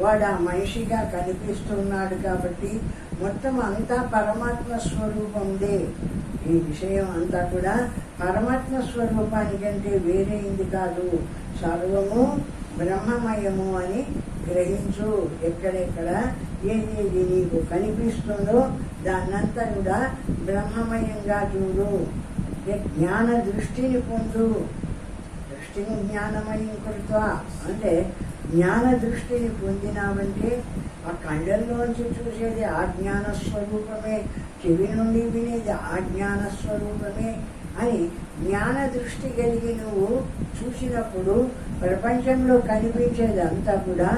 వాడు ఆ మనిషిగా కనిపిస్తున్నాడు కాబట్టి మొత్తం అంతా పరమాత్మ స్వరూపందే. ఈ విషయం అంతా కూడా పరమాత్మ స్వరూపానికంటే వేరేంది కాదు, సర్వము బ్రహ్మమయము అని గ్రహించు. ఎక్కడెక్కడ ఏది నీకు కనిపిస్తుందో దాన్నంతా కూడా బ్రహ్మమయంగా చూడు. జ్ఞాన దృష్టిని పొందు. దృష్టిని జ్ఞానమయం కృత్వ అంటే జ్ఞాన దృష్టిని పొందినామంటే ఆ కళ్ళల్లోంచి చూసేది ఆ జ్ఞాన స్వరూపమే, చెవి నుండి వినేది ఆ జ్ఞాన స్వరూపమే అని జ్ఞాన దృష్టి కలిగి నువ్వు చూసినప్పుడు ప్రపంచంలో కనిపించేది అంతా కూడా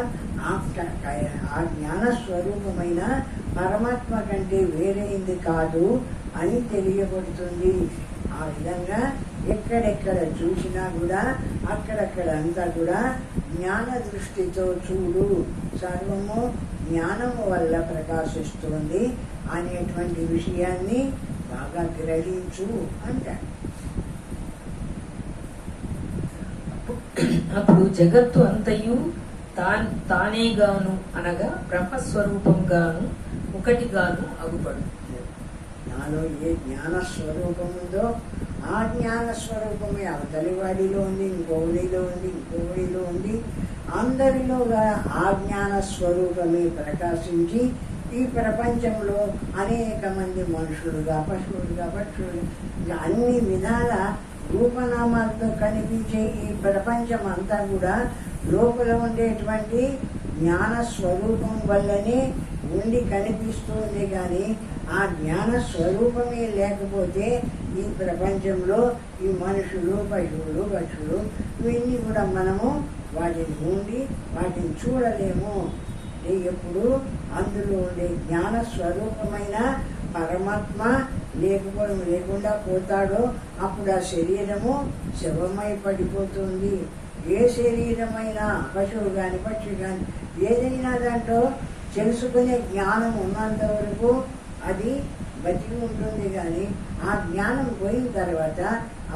ఆ జ్ఞాన స్వరూపమైన పరమాత్మ కంటే వేరేంది కాదు అని తెలియబడుతుంది. ఆ విధంగా ఎక్కడెక్కడ చూసినా కూడా అక్కడక్కడ అంతా కూడా జ్ఞాన దృష్టితో చూడు. సర్వము జ్ఞానము వల్ల ప్రకాశిస్తుంది అనేటువంటి విషయాన్ని బాగా గ్రహించు అంటాడు. అప్పుడు జగత్తు అంతయు తానేగాను అనగా బ్రహ్మస్వరూపంగాను ఒకటిగాను అగుపడు. నాలో ఏ జ్ఞాన స్వరూపం ఉందో ఆ జ్ఞాన స్వరూపమే అవతలివాడిలో ఉంది, ఇంకోడిలో ఉంది, ఇంకోడిలో ఉంది, అందరిలో ఆ జ్ఞాన స్వరూపమే ప్రకాశించి ఈ ప్రపంచంలో అనేక మంది మనుషులుగా, పశువులుగా, పక్షులుగా అన్ని విధాల రూపనామాలతో కనిపించే ఈ ప్రపంచం అంతా కూడా లోపల ఉండేటువంటి జ్ఞాన స్వరూపం వల్లనే ఉండి కనిపిస్తుంది. కానీ ఆ జ్ఞాన స్వరూపమే లేకపోతే ఈ ప్రపంచంలో ఈ మనుషులు, పశువులు, పక్షులు ఇవన్నీ కూడా మనము వాటిని ఉండి వాటిని చూడలేము. ఎప్పుడు అందులో ఉండే జ్ఞాన స్వరూపమైన పరమాత్మ లేకుండా పోతాడో అప్పుడు ఆ శరీరము శవమై పడిపోతుంది. ఏ శరీరమైనా పశువు కానీ పక్షి కానీ ఏదైనా దాంట్లో తెలుసుకునే జ్ఞానం ఉన్నంత వరకు అది బతికి ఉంటుంది. కానీ ఆ జ్ఞానం పోయిన తర్వాత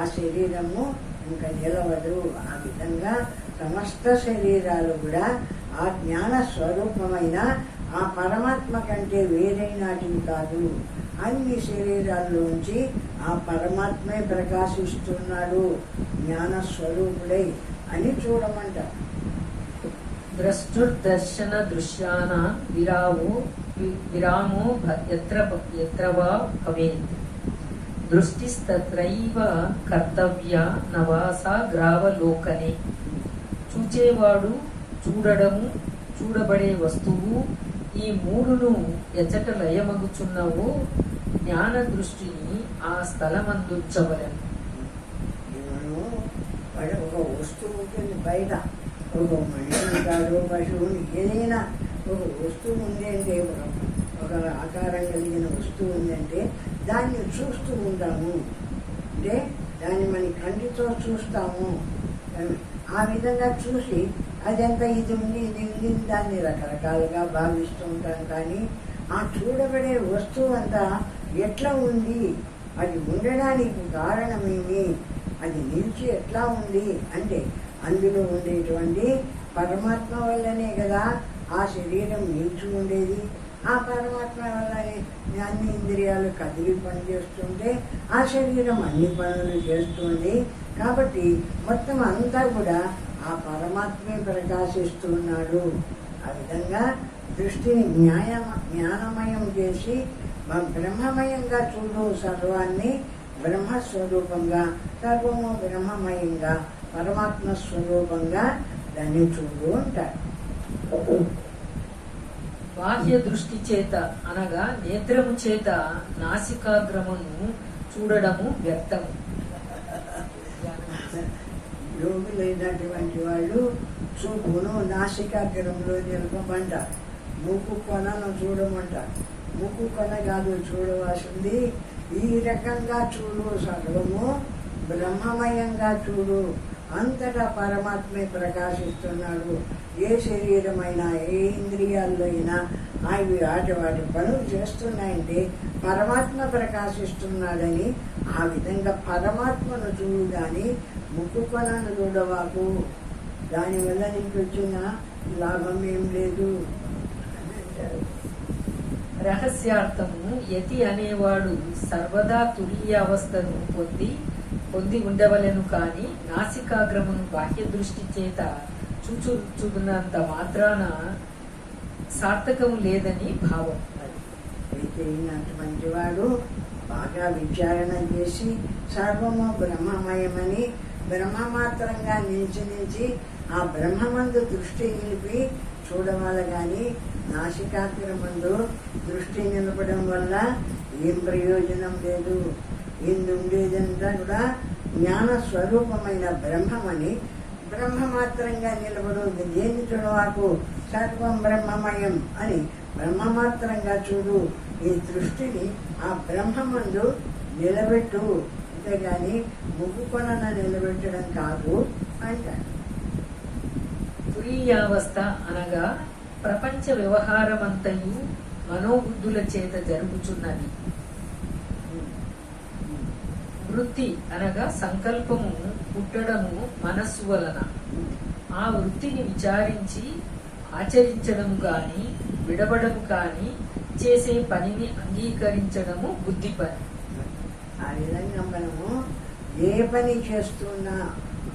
ఆ శరీరము ఇంకా నిలవదు. ఆ విధంగా సమస్త శరీరాలు కూడా ఆ జ్ఞాన స్వరూపమైన ఆ పరమాత్మ కంటే వేరైనాటివి కాదు. అన్ని శరీరాల్లోంచి ఆ పరమాత్మే ప్రకాశిస్తున్నాడు జ్ఞాన స్వరూపుడై అని చూడమంటారు. ద్రష్టుర్దర్శన దృశ్యాన విరామో యత్ర వా భవేత్ దృష్టిస్తత్రైవ కర్తవ్య నవాసా గ్రావలోకనే. చూచేవాడు, చూడడము, చూడబడే వస్తువు ఈ మూడును ఎచ్చట లయమగుచున్నవో జ్ఞాన దృష్టిని ఆ స్థలమందుంచవలెను. ఒక వస్తువు ఉంటుంది బయట, ఒక మనిషిని కాదు, పశువుని, ఏదైనా ఒక వస్తువు ఉంది అంటే, ఒక ఆకారం కలిగిన వస్తువు ఉందంటే దాన్ని చూస్తూ ఉంటాము. అంటే దాన్ని మన కంటితో చూస్తాము. ఆ విధంగా చూసి అదంతా ఇది ఉంది దాన్ని రకరకాలుగా భావిస్తూ ఉంటాం. కానీ ఆ చూడబడే వస్తువు అంతా ఎట్లా ఉంది, అది ఉండడానికి కారణమేమి, అది నిలిచి ఎట్లా ఉంది అంటే అందులో ఉండేటువంటి పరమాత్మ వల్లనే కదా ఆ శరీరం నిలిచి ఉండేది. ఆ పరమాత్మ వల్లనే అన్ని ఇంద్రియాలు కదిలి పనిచేస్తుంటే ఆ శరీరం అన్ని పనులు చేస్తుంది. కాబట్టి మొత్తం అంతా కూడా ఆ పరమాత్మే ప్రకాశిస్తున్నాడు. ఆ విధంగా దృష్టిని జ్ఞానమయం చేసి బ్రహ్మమయంగా చూడు. సర్వాన్ని బ్రహ్మస్వరూపంగా, సర్వము బ్రహ్మమయంగా, పరమాత్మ స్వరూపంగా దాన్ని చూడు అంటారు. బాహ్య దృష్టి చేత అనగా నేత్రము చేత నాసికాగ్రమును చూడడము వ్యక్తము. యోగులైనటువంటి వాళ్ళు చూపును నాసికాగ్రంలో నిలపమంటారు. ముక్కు కొనను చూడమంటారు. ముక్కు కొన కాదు చూడవలసింది, ఈ రకంగా చూడు. సర్వము బ్రహ్మమయంగా చూడు. అంతటా పరమాత్మే ప్రకాశిస్తున్నాడు. ఏ శరీరమైనా, ఏ ఇంద్రియాల్లో అయినా అవి వాటి పనులు చేస్తున్నాయంటే పరమాత్మ ప్రకాశిస్తున్నాడని ఆ విధంగా పరమాత్మను చూడు. కానీ ముక్కు కొనను చూడవాకు. దానివల్ల నీకు వచ్చిన లాభం ఏం లేదు అని అంటారు. రహస్యార్థము యతి అనేవాడు సర్వదా తురీయ అవస్థను పొంది ఉండవలెను కాని నాసికాగ్రమును బాహ్య దృష్టి చేత చూచుచున్నంత మాత్రాన సార్థకము లేదని భావం. అయితే అటువంటి వాడు బాగా విచారణ చేసి సర్వము బ్రహ్మమయమని బ్రహ్మమాత్రంగా నిలిచి ఆ బ్రహ్మమందు దృష్టి నిలిపి చూడవాలి. కానీ నాసికాగ్రమందు దృష్టి నిలపడం వల్ల ఏం ప్రయోజనం లేదు. ఇందుండేదంతా కూడా జ్ఞాన స్వరూపమైన బ్రహ్మమని బ్రహ్మమాత్రంగా నిలబడు. దేన్ని చూడవాకు సర్వం బ్రహ్మమయం అని బ్రహ్మమాత్రంగా చూడు. ఈ దృష్టిని ఆ బ్రహ్మమందు నిలబెట్టు, అంతేగాని ముగ్గు కొనన నిలబెట్టడం కాదు అంటాడు. తురీయావస్థ అనగా ప్రపంచ వ్యవహారమంతయు మనోబుద్ధుల చేత జరుగుచున్నది. వృత్తి అనగా సంకల్పము పుట్టడము మనస్సు వలన. ఆ వృత్తిని విచారించి ఆచరించడము కాని విడవడము కాని చేసే పనిని అంగీకరించడము బుద్ధి పని. ఆ విధంగా మనము ఏ పని చేస్తున్నా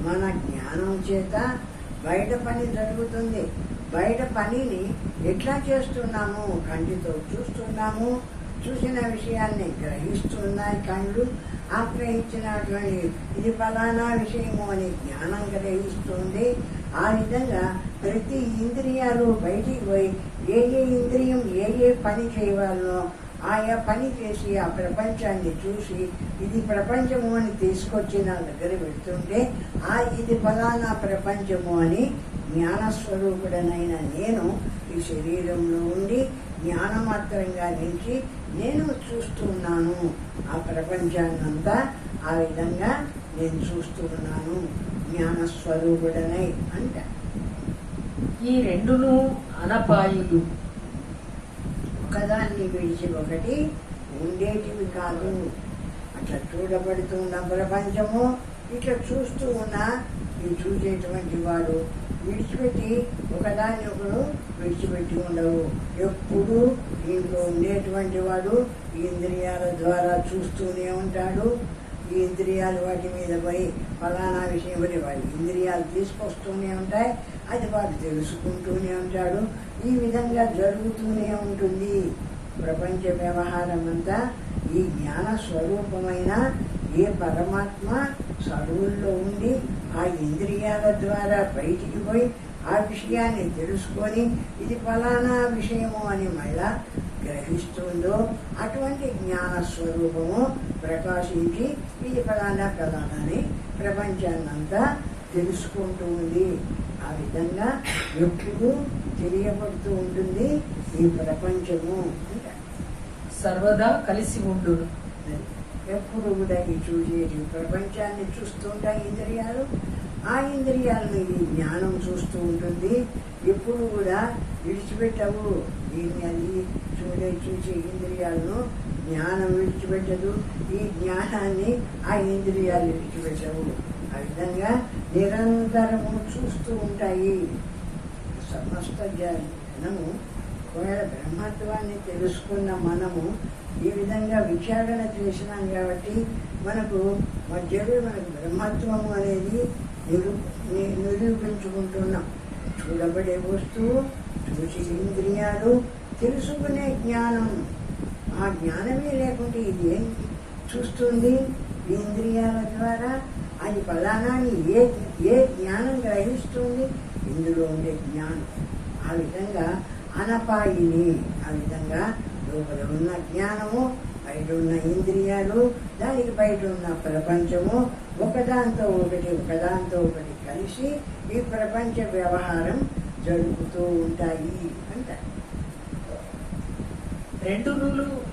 మన జ్ఞానం చేత బయట పని జరుగుతుంది. బయట పనిని ఎట్లా చేస్తున్నాము? కంటితో చూస్తున్నాము, చూసిన విషయాన్ని గ్రహిస్తున్నాయి కళ్ళు. ఆ గ్రహించినటువంటి ఇది ఫలానా విషయము అని జ్ఞానం గ్రహిస్తుంది. ఆ విధంగా ప్రతి ఇంద్రియాలు బయటికి పోయి ఏ ఇంద్రియం ఏ పని చేయవాలో ఆయా పని చేసి ఆ ప్రపంచాన్ని చూసి ఇది ప్రపంచము అని తీసుకొచ్చి నా దగ్గర పెడుతుంటే ఇది ఫలానా ప్రపంచము అని జ్ఞానస్వరూపుడనైన నేను ఈ శరీరంలో ఉండి జ్ఞానమాత్రంగా నిలిచి నేను చూస్తున్నాను. ఆ ప్రపంచాన్నంతా ఆ విధంగా నేను చూస్తూ ఉన్నాను జ్ఞానస్వరూపుడనై అంట. ఈ రెండును అనపాయులు, ఒకదాన్ని విడిచి ఒకటి ఉండేటివి కాదు. అట్లా చూడబడుతున్న ప్రపంచము ఇట్లా చూస్తూ ఉన్న ఈ చూసేటువంటి వాడు విడిచిపెట్టి ఒకదాన్ని ఒకడు విడిచిపెట్టి ఉండవు. ఎప్పుడు దీంట్లో ఉండేటువంటి వాడు ఇంద్రియాల ద్వారా చూస్తూనే ఉంటాడు. ఈ ఇంద్రియాలు వాటి మీద పోయి ఫలానా విషయం అని వాడి ఇంద్రియాలు తీసుకొస్తూనే ఉంటాయి. అది వాడు తెలుసుకుంటూనే ఉంటాడు. ఈ విధంగా జరుగుతూనే ఉంటుంది ప్రపంచ వ్యవహారం అంతా. ఈ జ్ఞాన స్వరూపమైన ఏ పరమాత్మ సరువుల్లో ఉండి ఆ ఇంద్రియాల ద్వారా బయటికి పోయి ఆ విషయాన్ని తెలుసుకొని ఇది ఫలానా విషయము అని మళ్ళా గ్రహిస్తుందో అటువంటి జ్ఞాన స్వరూపము ప్రకాశించి ఇది ఫలానా అని ప్రపంచాన్నంతా తెలుసుకుంటూ ఉంది. ఆ విధంగా ఎప్పుడు తెలియబడుతూ ఉంటుంది ఈ ప్రపంచము. సర్వదా కలిసి ఉండు. ఎప్పుడు కూడా ఈ చూసేది ప్రపంచాన్ని చూస్తుంటాయి ఇంద్రియాలు. ఆ ఇంద్రియాలను ఈ జ్ఞానం చూస్తూ ఉంటుంది. ఎప్పుడు కూడా విడిచిపెట్టవు. దీన్ని అది చూసే ఇంద్రియాలను జ్ఞానం విడిచిపెట్టదు. ఈ జ్ఞానాన్ని ఆ ఇంద్రియాలు విడిచిపెట్టవు. ఆ విధంగా నిరంతరము చూస్తూ ఉంటాయి. సమస్త జనము ఒకవేళ బ్రహ్మత్వాన్ని తెలుసుకున్న మనము ఈ విధంగా విచారణ చేసినాం కాబట్టి మనకు మధ్యలో మనకు బ్రహ్మత్వము అనేది నిరూపించుకుంటున్నాం. చూడబడే వస్తువు, చూసి ఇంద్రియాలు, తెలుసుకునే జ్ఞానం. ఆ జ్ఞానమే లేకుంటే ఇది ఏం చూస్తుంది? ఇంద్రియాల ద్వారా అది ఫలానాన్ని ఏ జ్ఞానం గ్రహిస్తుంది? ఇందులో ఉండే జ్ఞానం. ఆ విధంగా అనపాయిని. ఆ విధంగా లోపల ఉన్న జ్ఞానము, బయట ఉన్న ఇంద్రియాలు, దానికి బయట ఉన్న ప్రపంచము ఒకదాంతో ఒకటి కలిసి ఈ ప్రపంచ వ్యవహారం జరుగుతూ ఉంటాయి అంట.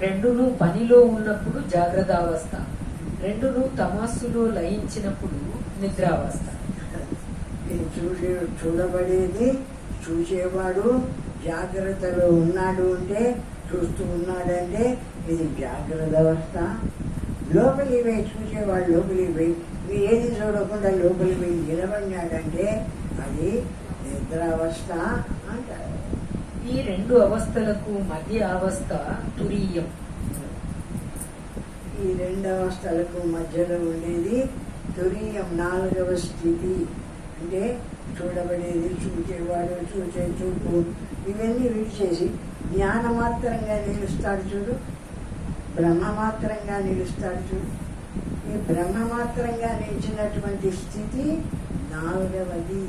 రెండును పనిలో ఉన్నప్పుడు జాగ్రత్తావస్థ, రెండును తమస్సులో లయించినప్పుడు నిద్రావస్థ. ఇది చూడబడేది చూసేవాడు జాగ్రత్తలో ఉన్నాడు అంటే, చూస్తూ ఉన్నాడంటే ఇది జాగ్రత్త అవస్థ. లోపలి పోయి చూసేవాడు లోపలికి పోయి ఏది చూడకుండా లోపలికి పోయి నిలబడినాడంటే అది నిద్రావస్థ ఈ రెండు అవస్థలకు మధ్య అవస్థ తురీయం. ఈ రెండు అవస్థలకు మధ్యలో ఉండేది తురీయం, నాలుగవ స్థితి. అంటే చూడబడేది, చూచేవాడు, చూచే చూపు ఇవన్నీ విడిచేసి జ్ఞానమాత్రంగా నిలుస్తాడు చూడు, బ్రహ్మమాత్రంగా నిలుస్తాడు చూడు. ఈ బ్రహ్మమాత్రంగా నిలిచినటువంటి స్థితి నాలుగవది.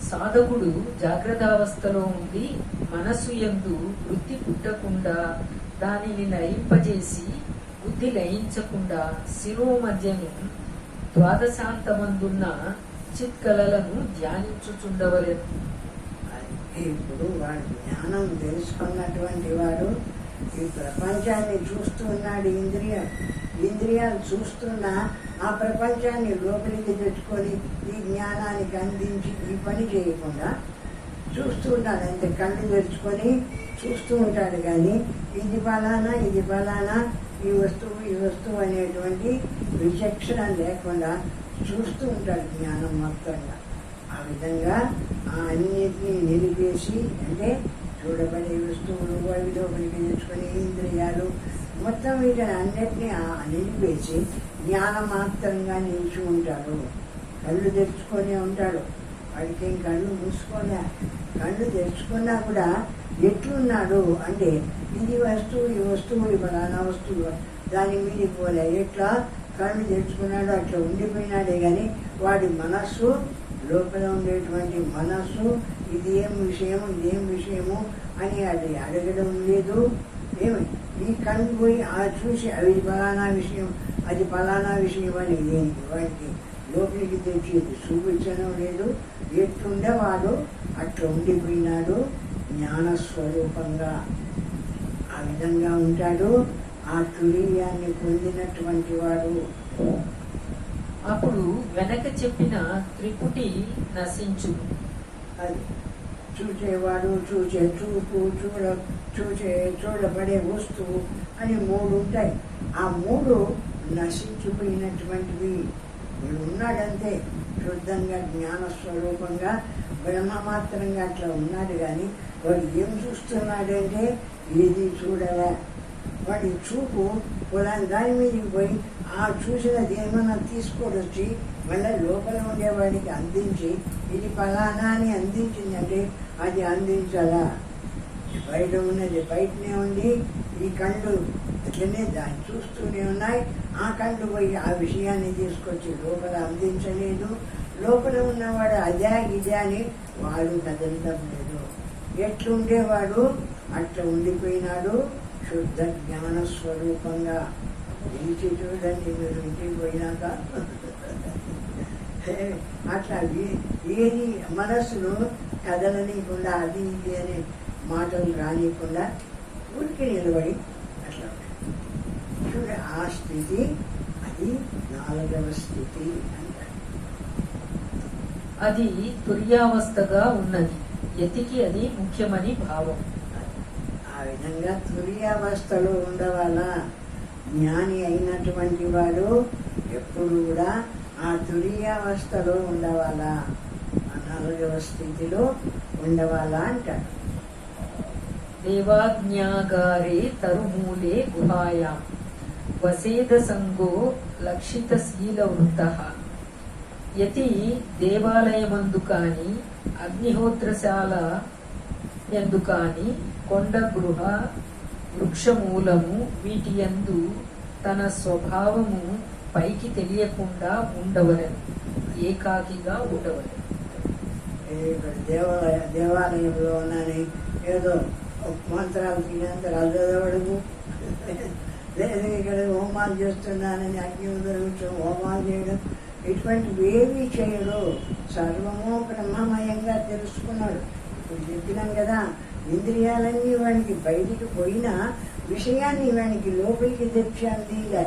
సాధకుడు జాగ్రత్తావస్థలో ఉండి మనస్సు యందు వృత్తి పుట్టకుండా దానిని లయింపజేసి బుద్ధి లయించకుండా శిరోమధ్యను ద్వాదశాంతమందున్న చిత్కళలను ధ్యానించుచుండవలెను. ఇప్పుడు వాడు జ్ఞానం తెలుసుకున్నటువంటి వాడు ఈ ప్రపంచాన్ని చూస్తూ ఉన్నాడు. ఇంద్రియాలు చూస్తున్నా ఆ ప్రపంచాన్ని లోపలికి తెచ్చుకొని ఈ జ్ఞానానికి అందించి ఈ పని చేయకుండా చూస్తూ ఉన్నాడు. అంతే, కళ్ళు తెచ్చుకొని చూస్తూ ఉంటాడు. కానీ ఇది ఫలానా, ఇది ఫలానా, ఈ వస్తువు అనేటువంటి విచక్షణ లేకుండా చూస్తూ ఉంటాడు జ్ఞానం మొత్తంగా. ఆ విధంగా ఆ అన్నిటినీ నిలిపేసి, అంటే చూడబడే వస్తువులు అవి లోపలికి తెచ్చుకొని ఇంద్రియాలు మొత్తం వీటిని అన్నిటినీ నిలిపేసి జ్ఞానమాత్రంగా నిలిచి ఉంటాడు. కళ్ళు తెచ్చుకొని ఉంటాడు. వాడికి ఏం కళ్ళు మూసుకోలే. కళ్ళు తెచ్చుకున్నా కూడా ఎట్లున్నాడు అంటే ఇది వస్తువు, ఈ వస్తువు, ఈ ఫలానా వస్తువు, దాని మీదకి పోలే. ఎట్లా కళ్ళు తెచ్చుకున్నాడు అట్లా ఉండిపోయినాడే. కానీ వాడి మనస్సు, లోపల ఉండేటువంటి మనస్సు ఇది ఏం విషయము, ఇదేం విషయము అని అది అడగడం లేదు. ఏమి ఈ కళ్ళు పోయి చూసి అవి ఫలానా విషయం, అది ఫలానా విషయం అని వాడికి లోపలికి తెచ్చేది చూపించడం లేదు. ఎట్లుండేవాడు అట్లా ఉండిపోయినాడు జ్ఞానస్వరూపంగా. ఆ విధంగా ఉంటాడు. ఆ తురీయాన్ని పొందినటువంటి వాడు. అప్పుడు వెనక చెప్పిన త్రిపుటి నశించు. అది చూచేవాడు, చూచే చూపు, చూడబడే వస్తువు అని మూడు ఉంటాయి. ఆ మూడు నశించిపోయినటువంటివి. వీడు ఉన్నాడంతే శుద్ధంగా జ్ఞానస్వరూపంగా బ్రహ్మమాత్రంగా అట్లా ఉన్నాడు. కానీ వాడు ఏం చూస్తున్నాడంటే ఏది చూడలే. వాడి చూపు పొలాన్ని దాని మీదకి పోయి ఆ చూసినది ఏమన్నా తీసుకొని వచ్చి మళ్ళీ లోపల ఉండేవాడికి అందించి ఇది ఫలానా అని అందించిందంటే అది అందించాలా. బయట ఉన్నది బయటనే ఉంది. ఈ కళ్ళు అట్లనే దాన్ని చూస్తూనే ఉన్నాయి. ఆ కళ్ళు పోయి ఆ విషయాన్ని తీసుకొచ్చి లోపల అందించలేదు. లోపల ఉన్నవాడు అదే ఇదే అని వాడు కదలడం లేదు. ఎట్లుండేవాడు అట్లా ఉండిపోయినాడు శుద్ధ జ్ఞాన స్వరూపంగా. నిలిచి చూడండి మీరు ఇంటికి పోయినాక. అట్లా ఏది మనస్సును కదలనీయకుండా అది ఇది అనే మాటలు రానియకుండా ఊరికి నిలబడి అట్లా చూడ. ఆ స్థితి అది నాలుగవ స్థితి అంటారు. అది తుర్యావస్థగా ఉన్నది. యతికి అది ముఖ్యమని భావం. ఆ విధంగా తుర్యావస్థలో ఉండవాల. జ్ఞాని అయినటువంటి వాడు ఎప్పుడు కూడా ఆ తుర్యావస్థలో ఉండవాలా, ఆ నాలుగవ స్థితిలో ఉండవాలా అంటారు. దేవాజ్ఞాగారే తరుమూలే గుహాయాం వసేద సంగో లక్షితశీల వృత్తః. యతి దేవాలయమందు కాని, అగ్నిహోత్రశాల యందు కాని, కొండ గృహ వృక్షమూలము వీటి యందు తన స్వభావము పైకి తెలియకుండా ఉండవలెను. ఏకాకిగా ఉండవలెను. దేవాలయంలో ఉన్నాని ఏదో మంత్రాలు చదవడము, లేదు ఇక్కడ హోమాలు చేస్తున్నానని అగ్ని ఉదరించడం, హోమాలు చేయడం, ఇటువంటివి ఏమీ చేయడు. సర్వము బ్రహ్మమయంగా తెలుసుకున్నాడు. ఇప్పుడు చెప్పినాం కదా, ఇంద్రియాలన్నీ వానికి బయటికి పోయిన విషయాన్ని వానికి లోపలికి తెచ్చి అందిలే.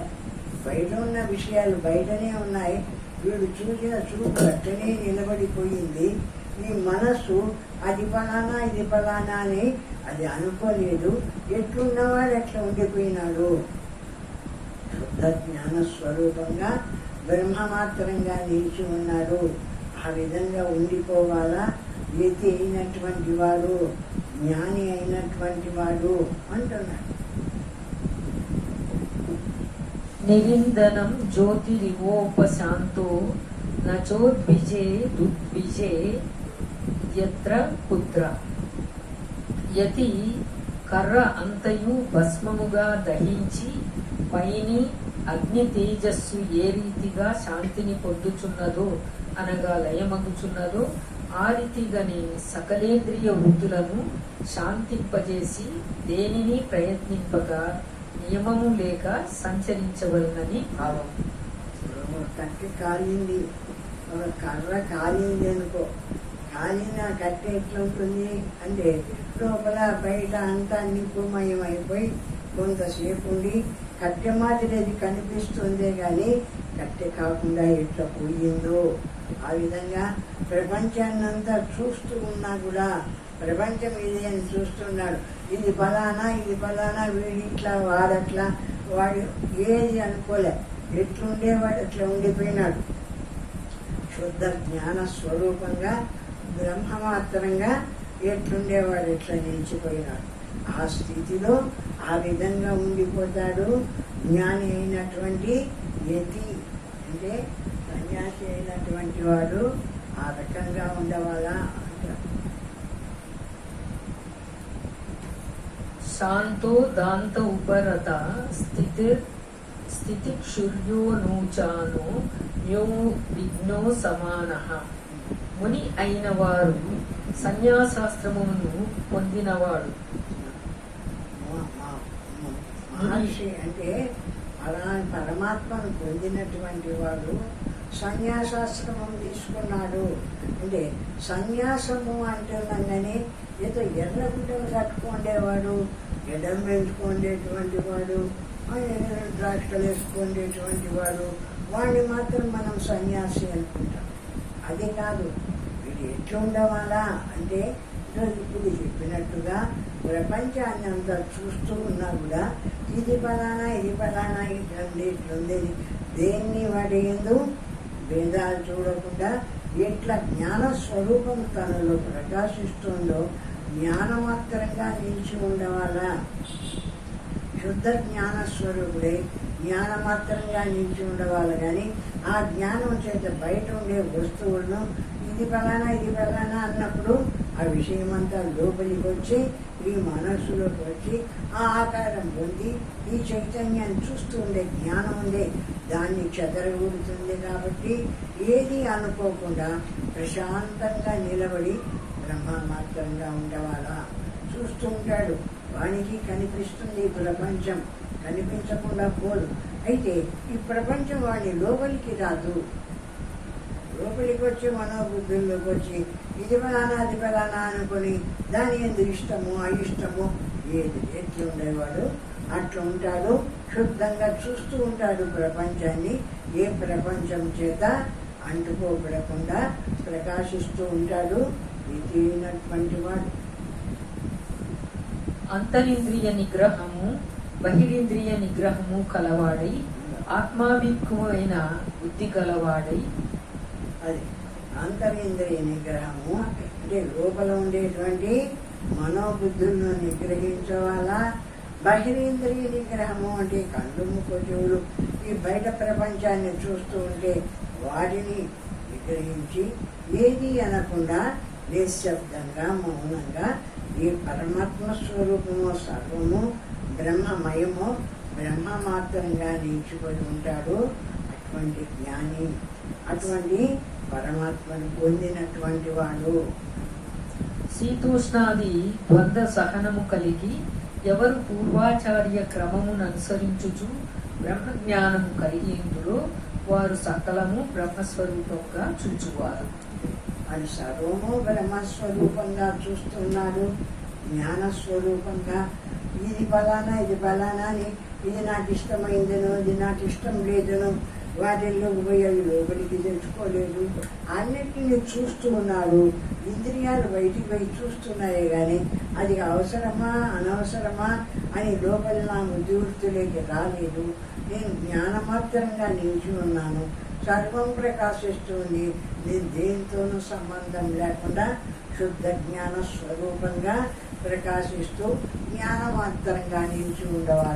బయట ఉన్న విషయాలు బయటనే ఉన్నాయి. వీడు చూసిన చూపు అట్టనే నిలబడిపోయింది. ఈ మనస్సు అది ఫలానా ఇది ఫలానా అని అది అనుకోలేదు. ఎట్లున్నవాడు అట్లా ఉండిపోయినాడు. శుద్ధ జ్ఞాన స్వరూపంగా బ్రహ్మమాత్రంగా నిలిచి ఉన్నాడు. ఆ విధంగా ఉండిపోవాలా. యతి అయినటువంటి వాడు, జ్ఞాని అయినటువంటి వాడు అంటున్నాడు. నిరిందనం జ్యోతిరివోపశాంతో నచోద్విజే దుద్విజే యత్ర కుత్ర. యతి కర్ర అంతయు భస్మముగా దహించి పైని అగ్ని తేజస్సు ఏ రీతిగా శాంతిని పొందుచున్నదో అనగా లయమగుచున్నదో ఆ రీతిగానే సకలేంద్రియ వృత్తులను శాంతింపజేసి దేనిని ప్రయత్నింపగా నియమము లేక సంచరించవలనని భావం. కట్టె కాలింది, ఒక కర్ర కాలింది అనుకో, కాలిన కట్టె ఎట్లుంటుంది అంటే లోపల బయట అంతా నిప్పుమయం అయిపోయి కొంతసేపు ఉండి కట్టె మాదిరి అది కనిపిస్తుందే కానీ కట్టె కాకుండా ఎట్లా పోయిందో ఆ విధంగా ప్రపంచాన్నంతా చూస్తూ ఉన్నా కూడా ప్రపంచం ఇది అని చూస్తున్నాడు. ఇది ఫలానా, ఇది ఫలానా, వీడి ఇట్లా, వాడట్లా, వాడు ఏది అనుకోలే, ఎట్లుండేవాడు అట్లా ఉండిపోయినాడు. శుద్ధ జ్ఞాన స్వరూపంగా బ్రహ్మమాత్రంగా ఎట్లుండేవాడు ఎట్లా నిలిచిపోయినాడు. ఆ స్థితిలో ఆ విధంగా ఉండిపోతాడు జ్ఞాని అయినటువంటి యతి, అంటే సన్యాసి అయినటువంటి వాడు ఆ రకంగా ఉండవాలా అంటారు. శాంతో దాంత ఉపరత స్థితిక్షుర్యో నూచానో న్యో విఘ్నో సమానః. ముని అయిన వారు సన్యాసాశ్రమమును పొందినవాడు. మహర్షి అంటే అలా పరమాత్మను పొందినటువంటి వాడు సన్యాసాశ్రమం తీసుకున్నాడు. అంటే సన్యాసము అంటున్నాగానే ఏదో ఎర్ర గుడ్డలు కట్టుకుండేవాడు, ఎడం పెంచుకుండేటువంటి వాడు, ద్రాక్షలు వేసుకుండేటువంటి వాడు, వాడిని మాత్రం మనం సన్యాసి అనుకుంటాం. అది కాదు. వీడు ఎట్లా ఉండవాలా అంటే ఇప్పుడు చెప్పినట్టుగా ప్రపంచాన్ని అంతా చూస్తూ ఉన్నా కూడా ఇది ఫలానా, ఇది ఫలానా, ఇట్లుంది, ఇట్లుంది, దేన్ని వాడి ఎందు భేదాలు చూడకుండా ఎట్లా జ్ఞాన స్వరూపం తనలో ప్రకాశిస్తుందో జ్ఞానమాత్రంగా నిలిచి ఉండవాలా. శుద్ధ జ్ఞాన స్వరూపుడే జ్ఞానమాత్రంగా నిలిచి ఉండవాలి. కానీ ఆ జ్ఞానం చేత బయట ఉండే వస్తువులను ఇది ఫలానా, ఇది ఫలానా అన్నప్పుడు ఆ విషయం అంతా లోపలికి వచ్చి ఈ మనస్సులోకి వచ్చి ఆ ఆకారం పొంది ఈ చైతన్యాన్ని చూస్తూ ఉండే జ్ఞానం ఉండే దాన్ని చెదరగొడుతుంది. కాబట్టి ఏది అనుకోకుండా ప్రశాంతంగా నిలబడి బ్రహ్మమాత్రంగా ఉండవాలా. చూస్తూ ఉంటాడు, వానికి కనిపిస్తుంది ప్రపంచం, కనిపించకుండా పోదు. అయితే ఈ ప్రపంచం వాడిని లోపలికి రాదు. లోపలికి వచ్చి మనోబుద్ధుల్లోకి వచ్చి ఇది ఫలానా, అది ఫలానా అనుకుని దాని ఎందుకు ఇష్టము, అయిష్టము, ఏది ఎట్లా ఉండేవాడు అట్లా ఉంటాడు. శుద్ధంగా చూస్తూ ఉంటాడు ప్రపంచాన్ని. ఏ ప్రపంచం చేత అంటుకోబడకుండా ప్రకాశిస్తూ ఉంటాడు. ఇటువంటి వాడు అంతరింద్రియ నిగ్రహము బహిరింద్రియ నిగ్రహము కలవాడై ఆత్మాభిముఖమైన బుద్ధి కలవాడై. అది అంతరింద్రియ నిగ్రహము అంటే లోపల ఉండేటువంటి మనోబుద్ధులను నిగ్రహించవాలా. బహిరేంద్రియ నిగ్రహము అంటే కళ్ళు, ముక్కు, చెవులు ఈ బయట ప్రపంచాన్ని చూస్తూ ఉంటే వాటిని నిగ్రహించి ఏది అనకుండా నిశ్శబ్దంగా మౌనంగా ఈ పరమాత్మ స్వరూపము సర్వము బ్రహ్మమయము బ్రహ్మమాత్రంగా నిలిచిపోయి ఉంటాడు అటువంటి జ్ఞాని. అటువంటి పరమాత్మను పొందినటువంటి వాడు. శీతోష్ణాది ద్వంద్వ సహనము కలిగి ఎవరు పూర్వాచార్య క్రమమును అనుసరించుచు బ్రహ్మజ్ఞానము కలిగి ఉంటురో వారు సకలము బ్రహ్మస్వరూపంగా చూచువారు. అది సర్వము బ్రహ్మస్వరూపంగా చూస్తున్నాడు, జ్ఞానస్వరూపంగా. ఇది ఫలానా, ఇది ఫలానా అని ఇది నాకు ఇష్టమైందనో ఇది నాకు ఇష్టం లేదనో వాటిల్లో పోయి లోపలికి తెచ్చుకోలేదు. అన్నిటిని చూస్తూ ఉన్నాడు. ఇంద్రియాలు బయటికి పోయి చూస్తున్నాయే కానీ అది అవసరమా అనవసరమా అని లోపల నా బుద్ధివృత్తులకి రాలేదు. నేను జ్ఞానమాత్రంగా నిలిచి ఉన్నాను. సర్వం ప్రకాశిస్తుంది. నేను దేనితోనూ సంబంధం లేకుండా శుద్ధ జ్ఞాన స్వరూపంగా ప్రకాశిస్తూ జ్ఞానవంతరంగా నిలిచి ఉండవాలా.